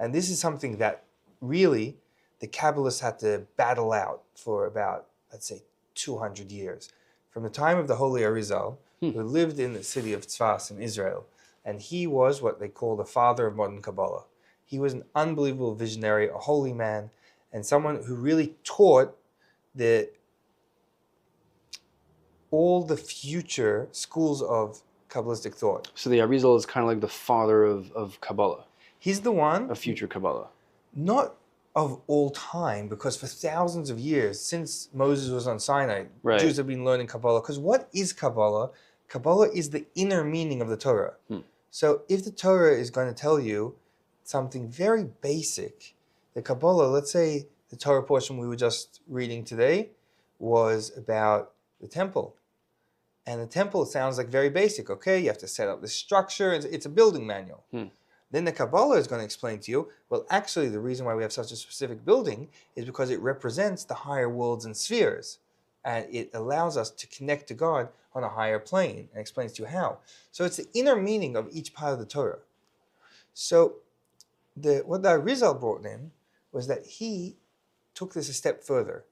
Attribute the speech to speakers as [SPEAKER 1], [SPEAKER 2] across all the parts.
[SPEAKER 1] And this is something that really the Kabbalists had to battle out for about, let's say, 200 years. From the time of the Holy Arizal, who lived in the city of Tzfas in Israel. And he was what they call the Father of Modern Kabbalah. He was an unbelievable visionary, a holy man, and someone who really taught all the future schools of Kabbalistic thought.
[SPEAKER 2] So the Arizal is kind of like the father of Kabbalah.
[SPEAKER 1] He's the one
[SPEAKER 2] Of future Kabbalah.
[SPEAKER 1] not of all time, because for thousands of years, since Moses was on Sinai,
[SPEAKER 2] Right.
[SPEAKER 1] Jews have been learning Kabbalah. Because what is Kabbalah? Kabbalah is the inner meaning of the Torah. So if the Torah is going to tell you something very basic, the Kabbalah, let's say the Torah portion we were just reading today was about the temple. And the temple sounds like very basic. Okay, you have to set up the structure. It's a building manual. Then the Kabbalah is going to explain to you, well, actually, the reason why we have such a specific building is because it represents the higher worlds and spheres. And it allows us to connect to God on a higher plane, and explains to you how. So it's the inner meaning of each part of the Torah. So what the Arizal brought in was that he took this a step further.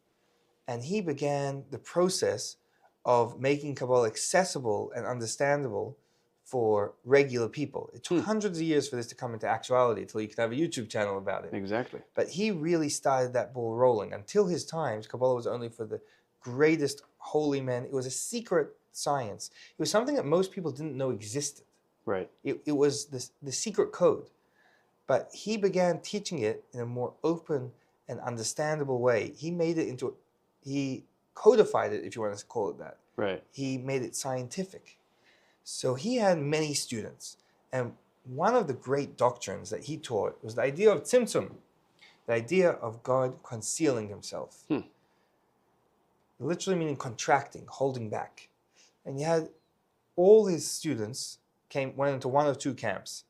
[SPEAKER 1] And he began the process of making Kabbalah accessible and understandable for regular people. It took hundreds of years for this to come into actuality until you could have a YouTube channel about it.
[SPEAKER 2] Exactly.
[SPEAKER 1] But he really started that ball rolling. Until his times, Kabbalah was only for the greatest holy men. It was a secret science. It was something that most people didn't know existed.
[SPEAKER 2] Right.
[SPEAKER 1] It was the secret code. But he began teaching it in a more open and understandable way. He codified it, if you want to call it that.
[SPEAKER 2] Right.
[SPEAKER 1] He made it scientific. So he had many students. And one of the great doctrines that he taught was the idea of tzimtzum, the idea of God concealing himself. Literally meaning contracting, holding back. And he had all his students went into one of two camps.